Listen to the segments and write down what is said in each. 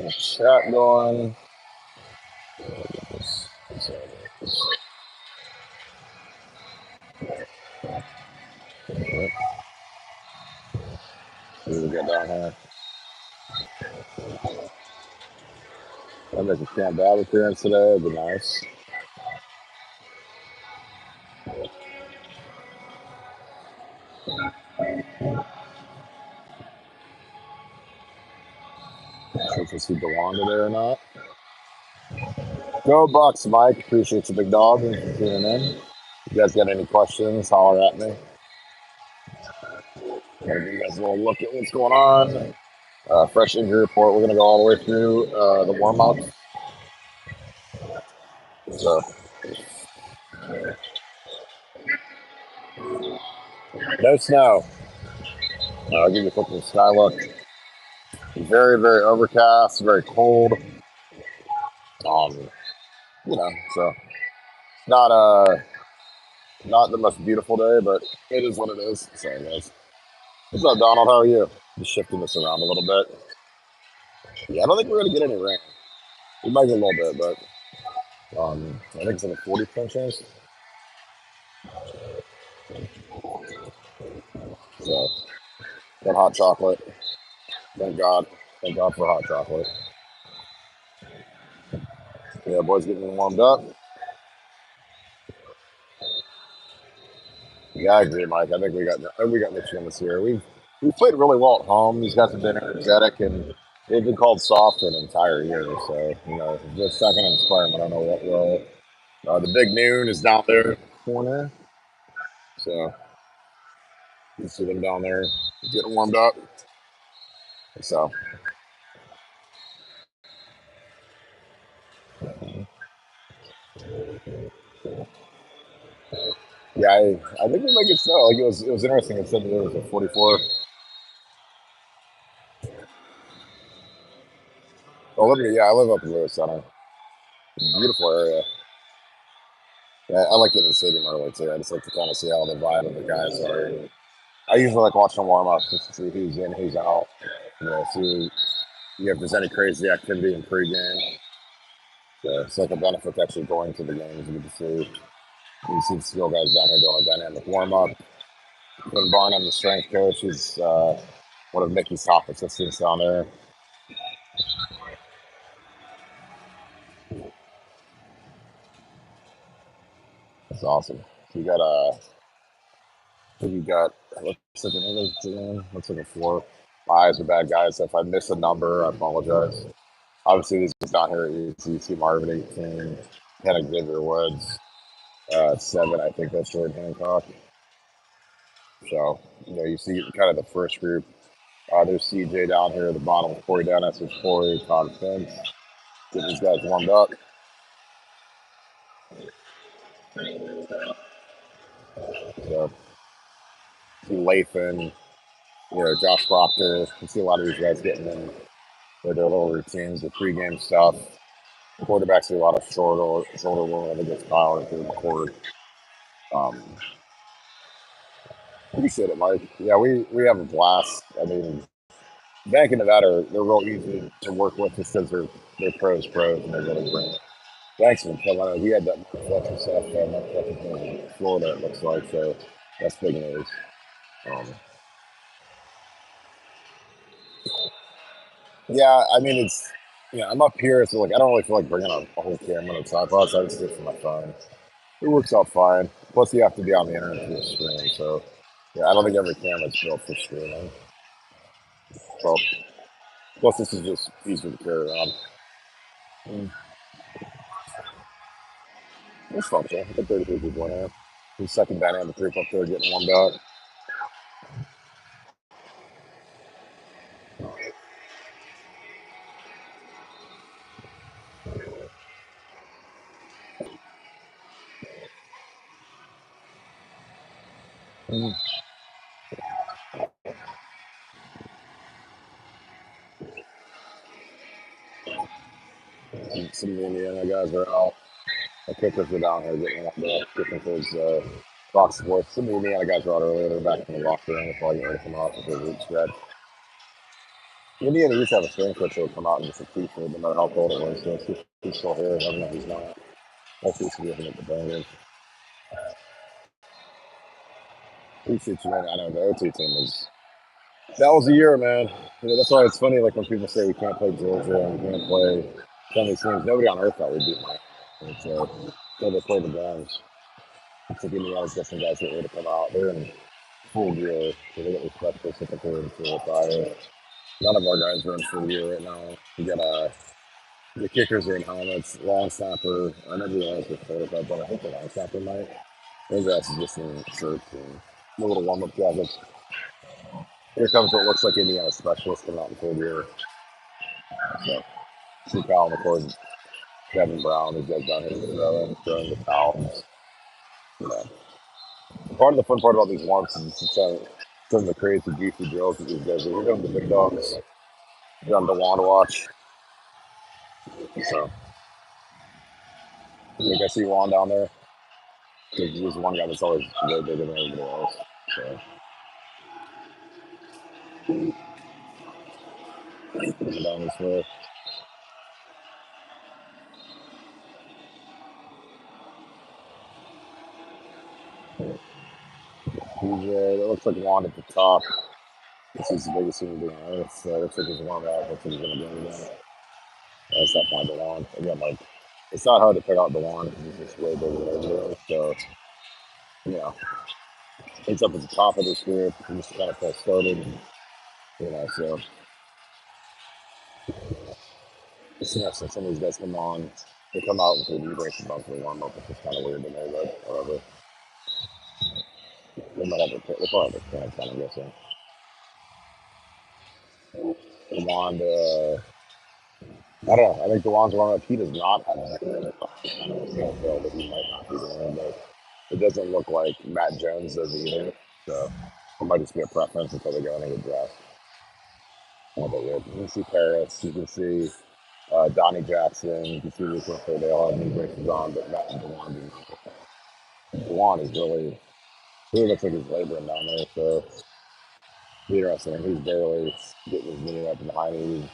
Chat going. We get down here. I make a Camp Dad appearance today. It'd be nice. If we see DeWan today or not. Go Bucks, Mike. Appreciate you, big dog, and for tuning in. If you guys got any questions, holler at me. Gotta give you guys a little look at what's going on. Fresh injury report. We're gonna go all the way through the warm up. So, no snow. I'll give you a quick little sky look. Very, very overcast. Very cold. So not the most beautiful day, but it is what it is. So, guys. What's up, Donald? How are you? Just shifting this around a little bit. Yeah, I don't think we're gonna get any rain. We might get a little bit, but I think it's like a 40% chance. So, got hot chocolate. Thank God. Thank God for hot chocolate. Yeah, boys getting warmed up. Yeah, I agree, Mike. I think we got Michigan this year. We've played really well at home. These guys have been energetic, and they've been called soft for an entire year. So just not going to inspire them. I don't know what will. The big noon is down there in the corner, so you see them down there getting warmed up. So. Yeah, I think we might get snow. Like it was interesting. It said that there was a 44. Oh, I live up in Lewis Center. Beautiful area. Yeah, I like getting to the stadium early too. I just like to kind of see how the vibe of the guys are. I usually like watching warm ups just to see who's in, who's out. See if there's any crazy activity in pregame. So it's like a benefit to actually going to the games. You get to see the skill guys down here doing a dynamic warm up. Quinn Barnum, the strength coach, he's one of Mickey's top assistants down there. That's awesome. So you got looks like a 4. My eyes are bad, guys. So if I miss a number, I apologize. Obviously, these guys down here you see Marvin 18, Ken Xavier Woods 7. I think that's Jordan Hancock. So you see kind of the first group. There's CJ down here at the bottom. Corey Dennis, there's Corey, Todd Finch. Get these guys warmed up. So see Lathan, Josh Proctor. You see a lot of these guys getting in their little routines, the pregame stuff. Quarterbacks do a lot of shoulder work. I think it's Kyle into the court. Appreciate it, Mike. Yeah, we have a blast. I mean, back in Nevada, they're real easy to work with just because they're pros, and they're really bring it. Thanks for coming on. We had that much stuff, in Florida, it looks like, so that's big news. Yeah, I mean, I'm up here, so like I don't really feel like bringing a whole camera and tripod, so I just do it from my phone. It works out fine. Plus, you have to be on the internet for the stream, so yeah, I don't think every camera's built for streaming. So, plus, this is just easier to carry around. It's fun, so I got 33 people in here. The second dynamic group up there getting warmed up. Some of the Indiana guys are out. The kickers are down here getting warmed up, kicking towards box sports. Some of the Indiana guys are out earlier. They're back in the locker room. They're probably getting ready to come off with their root spread. Indiana used to have a strength coach who would come out and just teach it, no matter how cold it was. So he's still here. I don't know if he's not. Hopefully he's looking at the Bengals. Appreciate you, man. I know the O2 team was. That was a year, man. That's why it's funny. Like when people say we can't play Georgia and we can't play some of these teams, nobody on earth thought we'd beat Miami. And so they played the games. It's like Indiana's got some guys that ready to come out. They're in full gear, so they got respect for typical and full fire. None of our guys are in full gear right now. We got the kickers are in helmets, long snapper. I never realized the photo, but I think the long snapper might. Those guys are just in shirts and a little warm up jackets. Here comes what looks like Indiana specialist coming out in full gear. So, see Kyle on the court, Kevin Brown, these guys down here throwing the towels. You know, part of the fun part about these ones is some of the crazy, goofy drills that these guys do. We're doing the big dogs. We're on the lawn to watch. So, I think I see Juan down there. There's one guy that's always way bigger than everybody else. So, looking down this way. That looks like Juan at the top. This is the biggest human being on earth. So, it looks like he's one out. Looks like he's going to bring it down. That's not fine, DeWan. Again, like, it's not hard to pick out DeWan because he's just way bigger than everybody else. So, you know, he's up at the top of this group. He just kind of first started. You know, so it's interesting. Some of these guys come on, they come out with the knee brace above the warm up, which is kind of weird to me, but whatever. They might have they probably have a chance on, I'm guessing. DeWan, I don't know. I think DeWan's warm up. He does not have a NFL that he might not be doing, but it doesn't look like Matt Jones does either. So it might just be a preference until they go into the draft. You can see Paris, you can see Donnie Jackson, you can see Luke Winfrey. They all have knee braces on, but Matt and DeWan do not. DeWan is really looks like he's laboring down there. So it's interesting. He's barely getting his knee up behind him. He's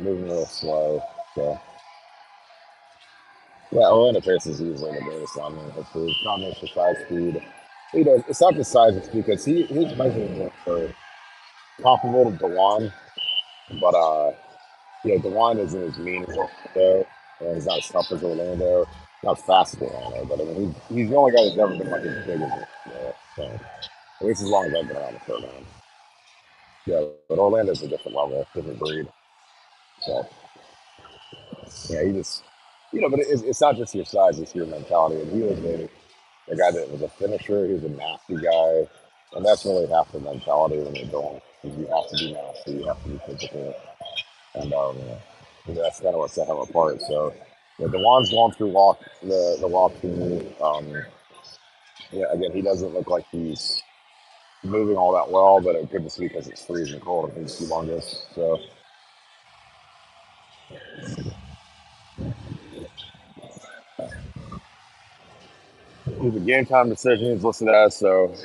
moving a little slow. So yeah, Orlando Pace is easily the greatest lineman. Hopefully, combination size, speed. You know, it's not just size; it's because his measurements are comparable to DeWan, but you know, DeWan isn't as mean as Orlando, and he's not as tough as Orlando, not as fast as Orlando. But I mean, he's the only guy that's ever been like as big as Orlando. So at least as long as I've been around the program. Yeah, but Orlando's a different level, different breed. So yeah, he just, you know, but it's not just your size; it's your mentality. And he was a guy that was a finisher. He was a nasty guy, and that's really half the mentality when you're going. You have to be nasty. You have to be physical, and that's kind of what set him apart. So, DeWan's going through the walk through. Yeah, again, he doesn't look like he's moving all that well, but it could just be because it's freezing cold and he's humongous. So, he's a game time decision. He's listed as so.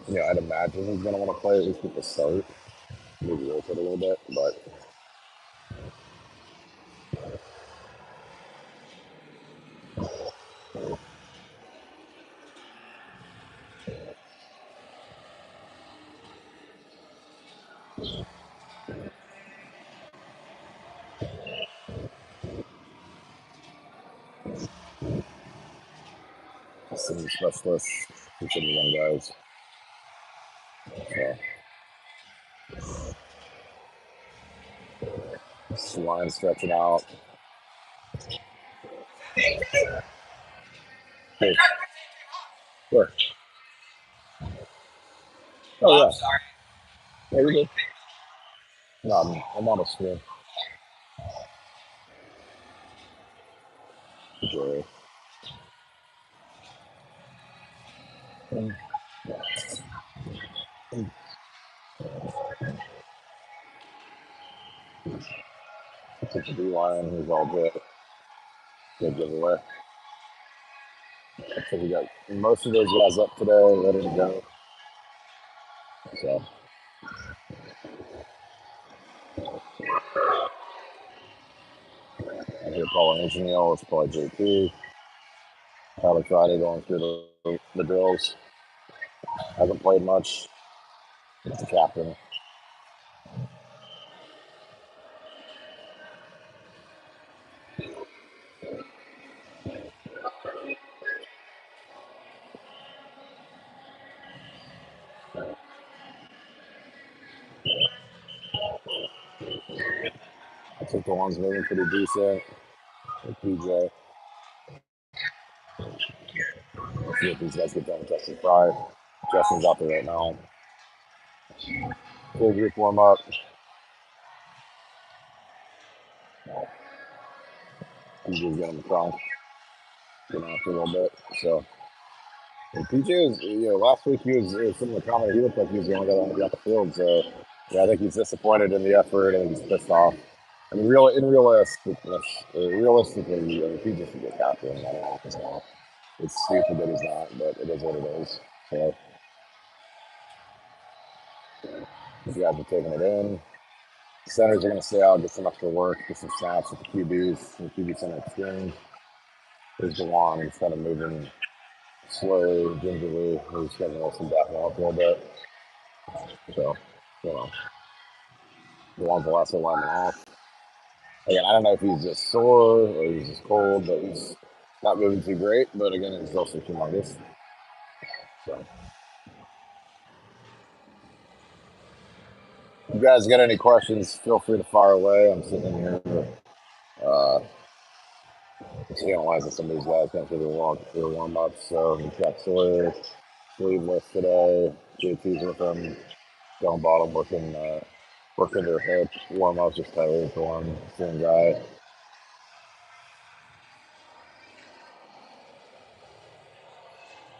I'd imagine he's going to want to play at least at the start. Maybe rotate a little bit, but some specialists, some young guys. So, line stretching out. Hey, where? Oh yeah. Yeah, you're good. No, I'm on a screen. Enjoy. Took the D line. He's all good. Good giveaway. I think we got most of those guys up today, ready to go. So Polynesian Yell. It's probably JP. Tyler Friday going through the drills. Hasn't played much. It's the captain. I think the one's moving pretty decent. With PJ. Let's see if these guys get done with Justin Fry. Justin's out there right now. Full group warm up. PJ's getting the front. Getting after a little bit. So and PJ is, last week he was similar comment. He looked like he was the only guy that got the field. So yeah, I think he's disappointed in the effort and he's pissed off. I mean, realistically, PJ should get captain. I don't know if he's not. It's stupid that he's not, but it is what it is. So these guys are taking it in. The centers are going to stay out, get some extra work, get some snaps with the QBs, the QB center exchange. There's DeJuan. He's kind of moving slowly, gingerly. He's getting some backing off a little bit. So, DeJuan's the last lineman off. Again, I don't know if he's just sore or he's just cold, but he's not moving too great. But again, it's also humongous. So, if you guys got any questions, feel free to fire away. I'm sitting here just analyzing some of these guys going through their warm ups. So, we've got Sawyer sleeveless today. JT's with them. Down bottom working their hip warm ups, just tired for one. Same guy.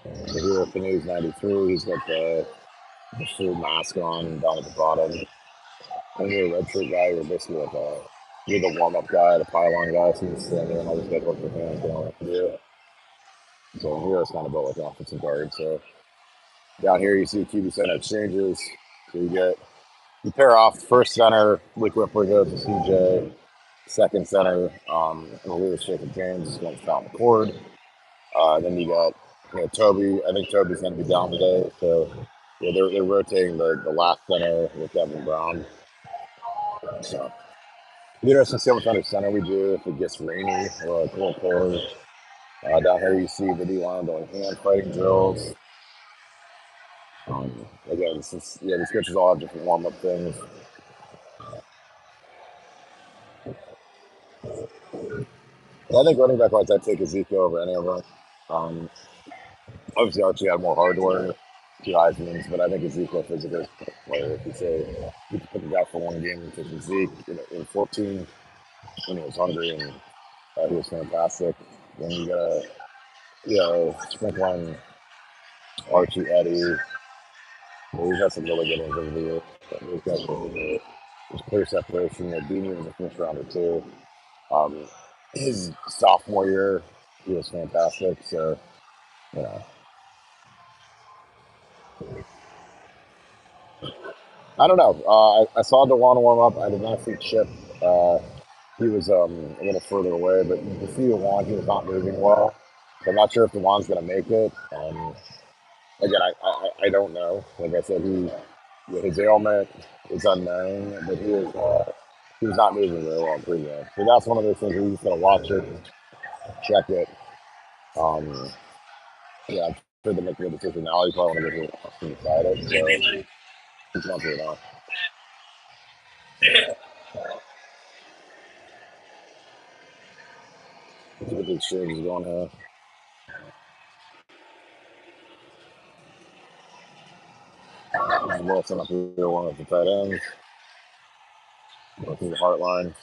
The hero Canoe's 93. He's got the full mask on down at the bottom. And you're a red shirt guy. You're basically like you're the warm up guy, the pylon guy. So you just stand there and all these guys work their hands doing what to do. So hero's kind of built like an offensive guard. So down here you see QB center exchanges. So you pair off first center. Luke Whipper goes to CJ. Second center, Lewis Jacob James is going to foul McCord. Then you got Toby. I think Toby's going to be down today. So they're rotating the last center with Devin Brown. So it'll be interesting to see how much under center we do if it gets rainy or a little cold. Down here you see the D line doing hand fighting drills. Again, these coaches all have different warm up things. I think running back wise, I'd take Ezekiel over any of them. Obviously, Archie had more hardware, 2 Heismans, but I think Ezekiel is a good player. If you say you could put the guy for one game and take Zeke in 14 when he was hungry and he was fantastic. Then you got sprinkle on Archie, Eddie. We've had some really good ones over the years. Those guys are really good. There's clear separation. Beanie was a first rounder too. His sophomore year, he was fantastic. So, you know. I don't know. I saw DeJuan warm up. I did not see Chip. He was a little further away, but you can see DeJuan, he was not moving well. So I'm not sure if DeJuan's going to make it. Again, I don't know. Like I said, his ailment is unknown, but he was not moving very well in pregame. So that's one of those things where you just got to watch it, check it. I'm sure they make a good decision now. You probably want to get to decide it. So he's not doing that. Let's get the exchanges going here. Wilson up here, one of the tight ends. Go through the heart line.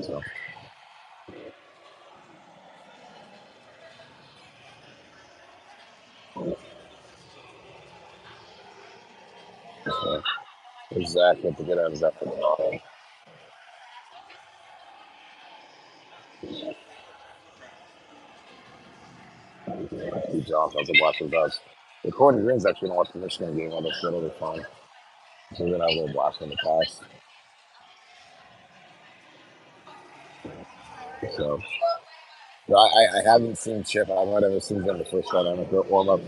So. There's Zach at the good end. Zach for the bottom. Good job. That's a blast for us. The Courtney Green's actually going to watch the Michigan game on this. It'll be fun. So we're going to have a little blast in the pass. So I haven't seen Chip. I might have seen them the first time on the warm up.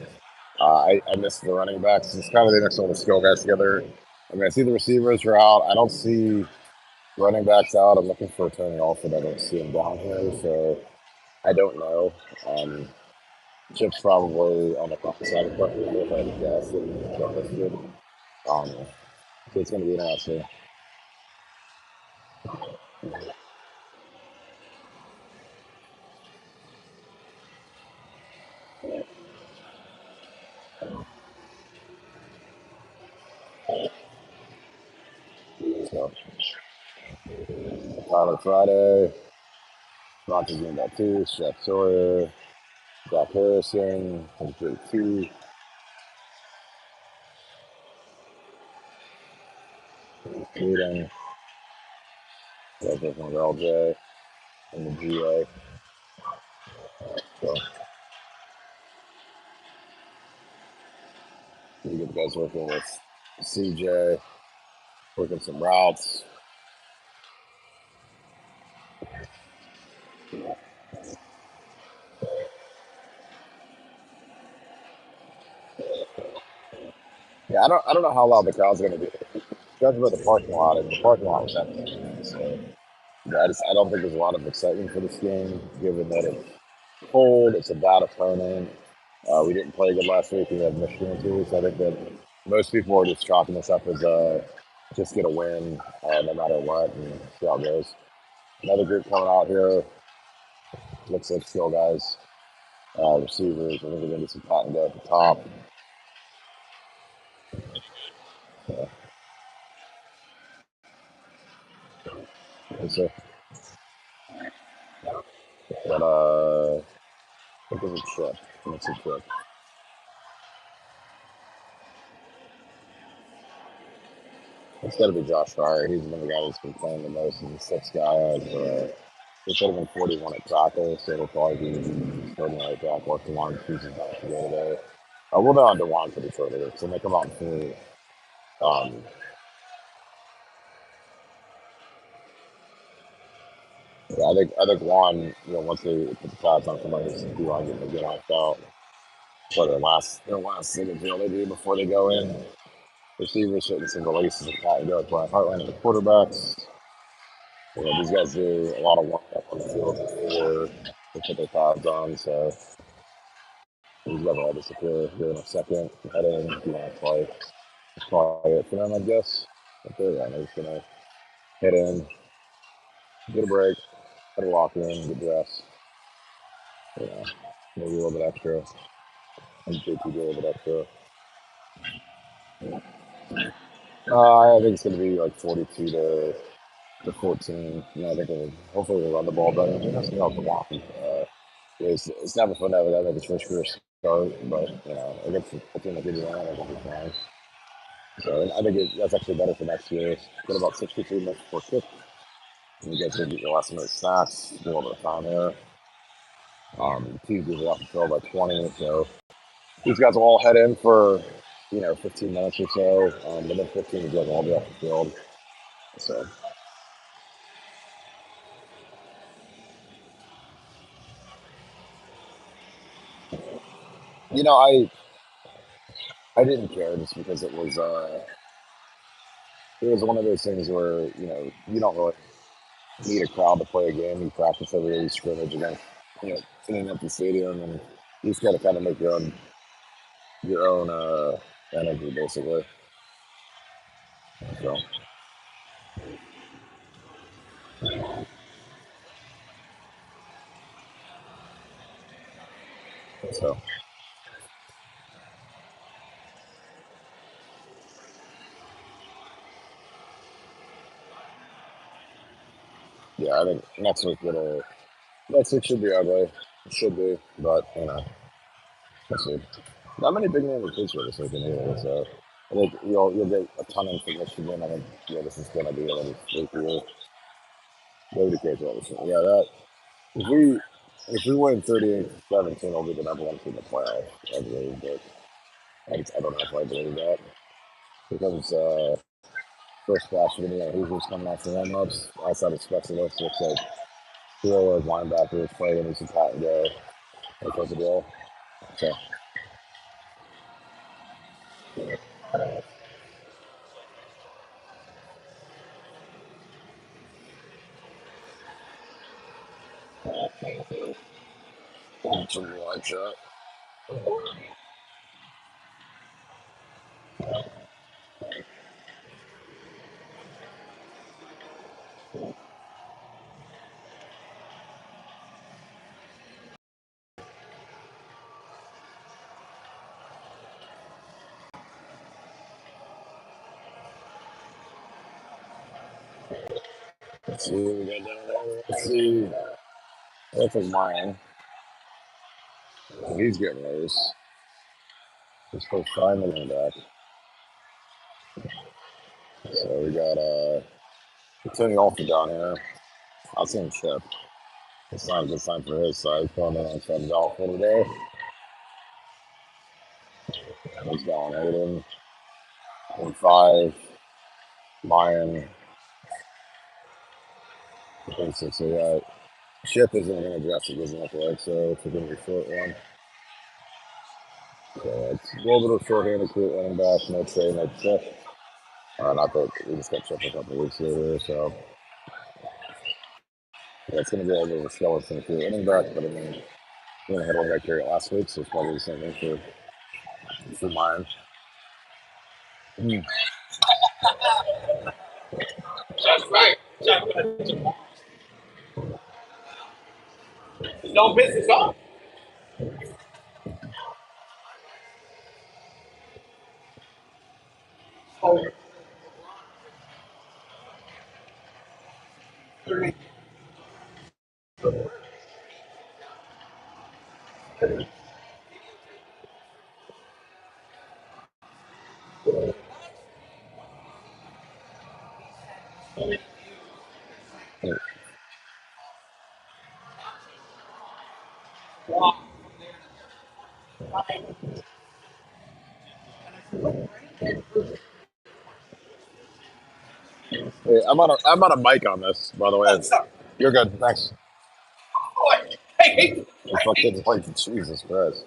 I missed the running backs. It's kind of the next one the skill guys together. I mean, I see the receivers are out. I don't see running backs out. I'm looking for Tony Alford. I don't see him down here, so I don't know. Um, Chip's probably on the front side of the bucket if I had to guess. And got listed. So it's going to be interesting. So Tyler Friday, Rogers doing that too. Chef Sawyer, Zach Harrison, 2, Eden, Joseph and LJ, and the GA. So we get the guys working with CJ, working some routes. Yeah, I don't know how loud the crowd's going to be. Judging by the parking lot, and the parking lot was empty. So yeah, I don't think there's a lot of excitement for this game, given that it's cold. It's a bad opponent. We didn't play good last week. We had Michigan too, so I think that most people are just chalking this up as just get a win no matter what, and see how it goes. Another group coming out here looks like skill guys, receivers. I think we're gonna get some patent at the top. Uh, so, but I think it's a trip. It's a trip. It's got to be Josh Fryer. He's been the guy that's been playing the most. He's the sixth guy. He should have been 41 at tackle, so it'll probably be starting right tackle. Dewan chooses not to go today. We'll know on Dewan pretty shortly, so they come out and see. Um, yeah, I think Juan, once they put the pads on somebody, Dewan getting to get knocked out for their last signature they do before they go in. Receivers hitting some releases and pat and go. Brian Heartland and the quarterbacks. These guys do a lot of work up on the field before they put their pads on, so these guys will all disappear here in a second. Head in, if you want to play. That's probably it for them, I guess. But they're just going to head in, get a break, head a walk in, get dressed. Maybe a little bit extra. And JP do a little bit extra. I think it's going to be like 42 to 14. I think hopefully we'll run the ball better. That's not the walk. It's never fun to have that make his first career start, but against the team that gives you that, I think it's fine. So I think that's actually better for next year. Get about 63 minutes before kick. And you guys can get your last minute snacks, do a little bit of time there. Teams usually off the field by 20, so these guys will all head in for 15 minutes or so. Within 15, you guys will all be off the field. So I didn't care just because it was one of those things where you don't really need a crowd to play a game. You practice every scrimmage against in an empty stadium, and you just got to kind of make your own energy basically. So so yeah, I think next week should be ugly. It should be, but let's see. Not many big name recruits for this weekend either, so I think you'll get a ton of information again. I think this is gonna be a little freakier. Nobody cares about this. Yeah, that if we win 38-17, we'll be the number one team in the playoffs, I believe, but I don't know if I believe that. Because first class for me, who's coming off the warm ups outside of specialists, looks like Two linebackers playing as a pat and go. That type of deal. So, something like that. Let's see what we got down there. Let's see. That's like mine. He's getting loose. His first time running back. So we got Tony Alford down here. I'll see him chip. It's not a good sign for his side. Coming in on some doubtful today. He's going Aiden. And 5. Lion. 6. So yeah. Chip isn't going to address it, doesn't look like, so it's going to be a short one. So it's a little bit of short-handed quick running back, no trade, no Chip. Not that we just got Chip a couple weeks later, so yeah, it's going to be a little bit of a skeleton for running back, but I mean, we only had one guy carry it last week, so it's probably the same thing for mine. That's right. Don't miss it off. Oh. 30. Hey, I'm on a mic on this, by the way. You're good. Thanks. Hey, Fucking like Jesus Christ.